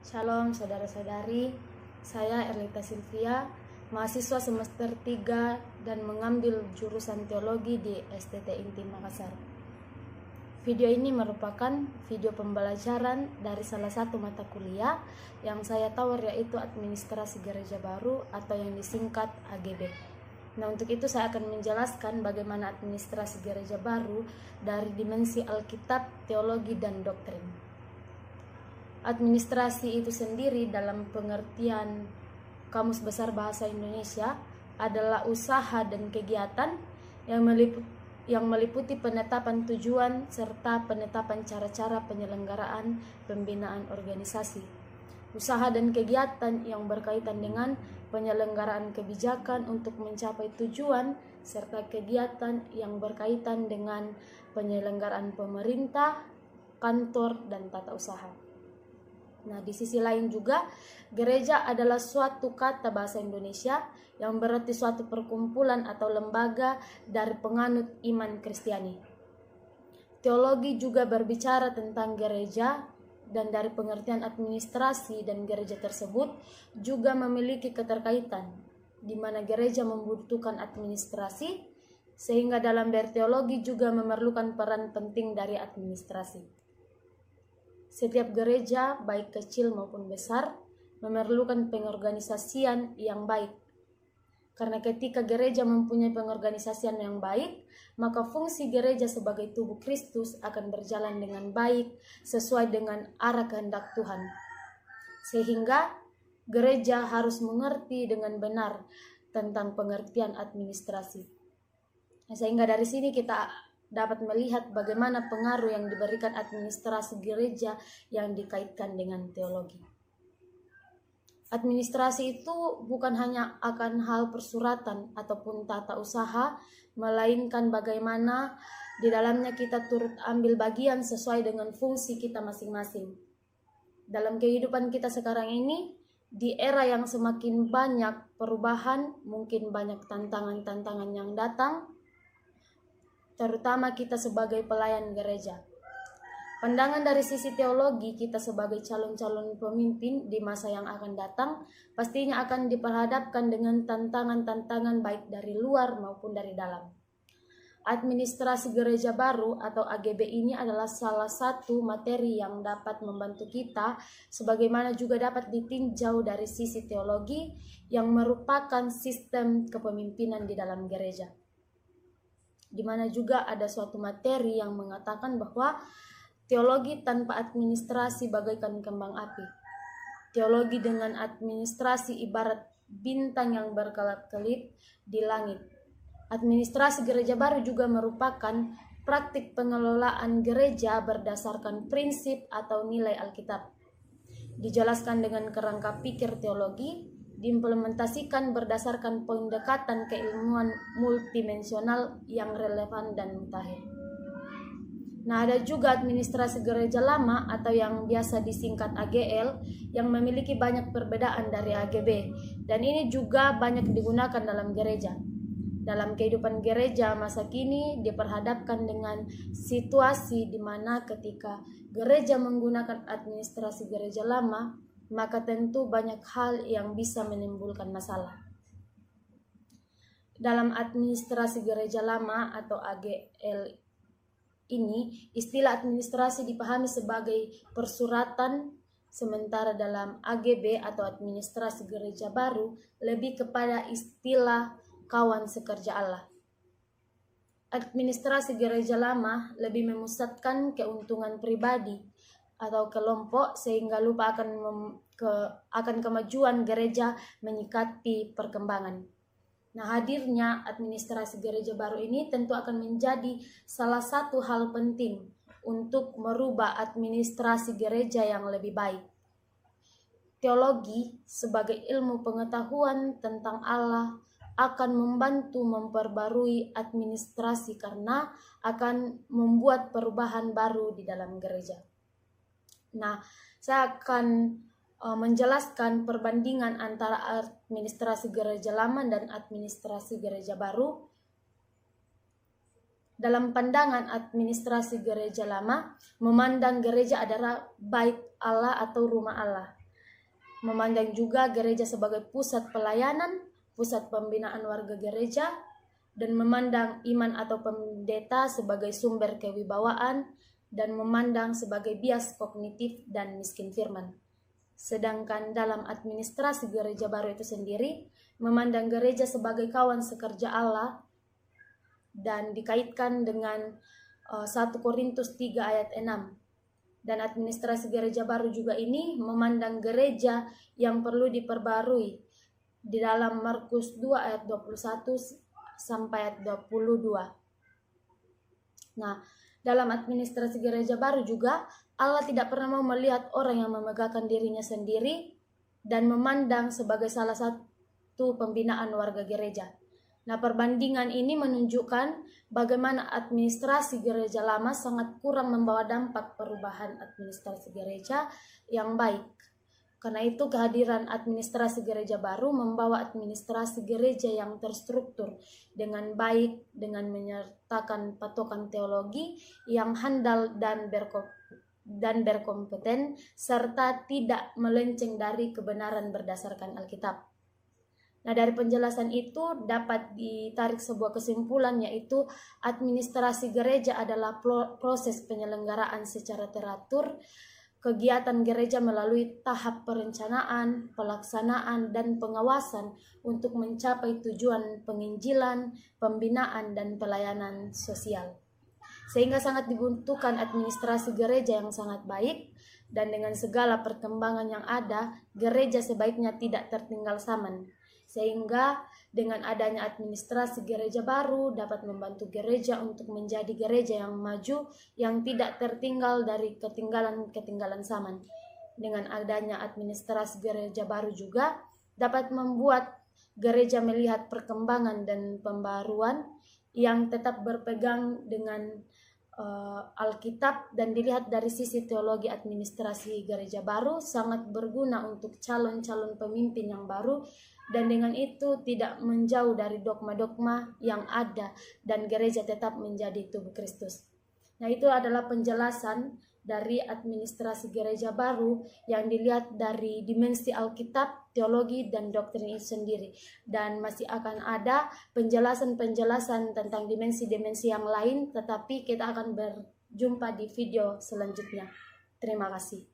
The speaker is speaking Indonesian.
Shalom saudara-saudari, saya Erlita Silvia, mahasiswa semester 3 dan mengambil jurusan teologi di STT Inti Makassar. Video ini merupakan video pembelajaran dari salah satu mata kuliah yang saya tawar, yaitu Administrasi Gereja Baru atau yang disingkat AGB. Nah, untuk itu saya akan menjelaskan bagaimana administrasi gereja baru dari dimensi Alkitab, teologi, dan doktrin. Administrasi itu sendiri dalam pengertian Kamus Besar Bahasa Indonesia adalah usaha dan kegiatan yang meliputi penetapan tujuan serta penetapan cara-cara penyelenggaraan pembinaan organisasi. Usaha dan kegiatan yang berkaitan dengan penyelenggaraan kebijakan untuk mencapai tujuan serta kegiatan yang berkaitan dengan penyelenggaraan pemerintah, kantor, dan tata usaha. Nah, di sisi lain juga, gereja adalah suatu kata bahasa Indonesia yang berarti suatu perkumpulan atau lembaga dari penganut iman Kristiani. Teologi juga berbicara tentang gereja, dan dari pengertian administrasi dan gereja tersebut juga memiliki keterkaitan, di mana gereja membutuhkan administrasi, sehingga dalam berteologi juga memerlukan peran penting dari administrasi. Setiap gereja, baik kecil maupun besar, memerlukan pengorganisasian yang baik. Karena ketika gereja mempunyai pengorganisasian yang baik, maka fungsi gereja sebagai tubuh Kristus akan berjalan dengan baik sesuai dengan arah kehendak Tuhan. Sehingga gereja harus mengerti dengan benar tentang pengertian administrasi. Sehingga dari sini kita dapat melihat bagaimana pengaruh yang diberikan administrasi gereja yang dikaitkan dengan teologi. Administrasi itu bukan hanya akan hal persuratan ataupun tata usaha, melainkan bagaimana di dalamnya kita turut ambil bagian sesuai dengan fungsi kita masing-masing. Dalam kehidupan kita sekarang ini, di era yang semakin banyak perubahan, mungkin banyak tantangan-tantangan yang datang, terutama kita sebagai pelayan gereja. Pandangan dari sisi teologi, kita sebagai calon-calon pemimpin di masa yang akan datang pastinya akan diperhadapkan dengan tantangan-tantangan baik dari luar maupun dari dalam. Administrasi gereja baru atau AGB ini adalah salah satu materi yang dapat membantu kita, sebagaimana juga dapat ditinjau dari sisi teologi yang merupakan sistem kepemimpinan di dalam gereja. Di mana juga ada suatu materi yang mengatakan bahwa teologi tanpa administrasi bagaikan kembang api. Teologi dengan administrasi ibarat bintang yang berkelap-kelip di langit. Administrasi gereja baru juga merupakan praktik pengelolaan gereja berdasarkan prinsip atau nilai Alkitab. Dijelaskan dengan kerangka pikir teologi, diimplementasikan berdasarkan pendekatan keilmuan multidimensional yang relevan dan mutakhir. Nah, ada juga administrasi gereja lama atau yang biasa disingkat AGL yang memiliki banyak perbedaan dari AGB, dan ini juga banyak digunakan dalam gereja. Dalam kehidupan gereja masa kini diperhadapkan dengan situasi di mana ketika gereja menggunakan administrasi gereja lama, maka tentu banyak hal yang bisa menimbulkan masalah. Dalam administrasi gereja lama atau AGL ini, istilah administrasi dipahami sebagai persuratan, sementara dalam AGB atau administrasi gereja baru lebih kepada istilah kawan sekerja Allah. Administrasi gereja lama lebih memusatkan keuntungan pribadi atau kelompok sehingga lupa akan kemajuan gereja menyikapi perkembangan. Nah, hadirnya administrasi gereja baru ini tentu akan menjadi salah satu hal penting untuk merubah administrasi gereja yang lebih baik. Teologi sebagai ilmu pengetahuan tentang Allah akan membantu memperbarui administrasi karena akan membuat perubahan baru di dalam gereja. Nah, saya akan menjelaskan perbandingan antara administrasi gereja lama dan administrasi gereja baru. Dalam pandangan administrasi gereja lama, memandang gereja adalah bait Allah atau rumah Allah. memandang juga gereja sebagai pusat pelayanan, pusat pembinaan warga gereja, dan memandang iman atau pendeta sebagai sumber kewibawaan, dan memandang sebagai bias kognitif dan miskin firman. Sedangkan dalam administrasi gereja baru itu sendiri, memandang gereja sebagai kawan sekerja Allah, dan dikaitkan dengan 1 Korintus 3 ayat 6. Dan administrasi gereja baru juga ini memandang gereja yang perlu diperbarui di dalam Markus 2 ayat 21 sampai ayat 22. Nah, dalam administrasi gereja baru juga Allah tidak pernah mau melihat orang yang memegahkan dirinya sendiri dan memandang sebagai salah satu pembinaan warga gereja. Nah, perbandingan ini menunjukkan bagaimana administrasi gereja lama sangat kurang membawa dampak perubahan administrasi gereja yang baik. Karena itu kehadiran administrasi gereja baru membawa administrasi gereja yang terstruktur dengan baik, dengan menyertakan patokan teologi yang handal dan berkompeten, serta tidak melenceng dari kebenaran berdasarkan Alkitab. Nah, dari penjelasan itu dapat ditarik sebuah kesimpulan, yaitu administrasi gereja adalah proses penyelenggaraan secara teratur kegiatan gereja melalui tahap perencanaan, pelaksanaan, dan pengawasan untuk mencapai tujuan penginjilan, pembinaan, dan pelayanan sosial. Sehingga sangat dibutuhkan administrasi gereja yang sangat baik, dan dengan segala perkembangan yang ada, gereja sebaiknya tidak tertinggal zaman. Sehingga dengan adanya administrasi gereja baru dapat membantu gereja untuk menjadi gereja yang maju, yang tidak tertinggal dari ketinggalan zaman. Dengan adanya administrasi gereja baru juga dapat membuat gereja melihat perkembangan dan pembaruan yang tetap berpegang dengan Alkitab, dan dilihat dari sisi teologi administrasi gereja baru sangat berguna untuk calon-calon pemimpin yang baru, dan dengan itu tidak menjauh dari dogma-dogma yang ada, dan gereja tetap menjadi tubuh Kristus. Nah, itu adalah penjelasan dari administrasi gereja baru yang dilihat dari dimensi Alkitab, teologi, dan doktrin itu sendiri. Dan masih akan ada penjelasan-penjelasan tentang dimensi-dimensi yang lain, tetapi kita akan berjumpa di video selanjutnya. Terima kasih.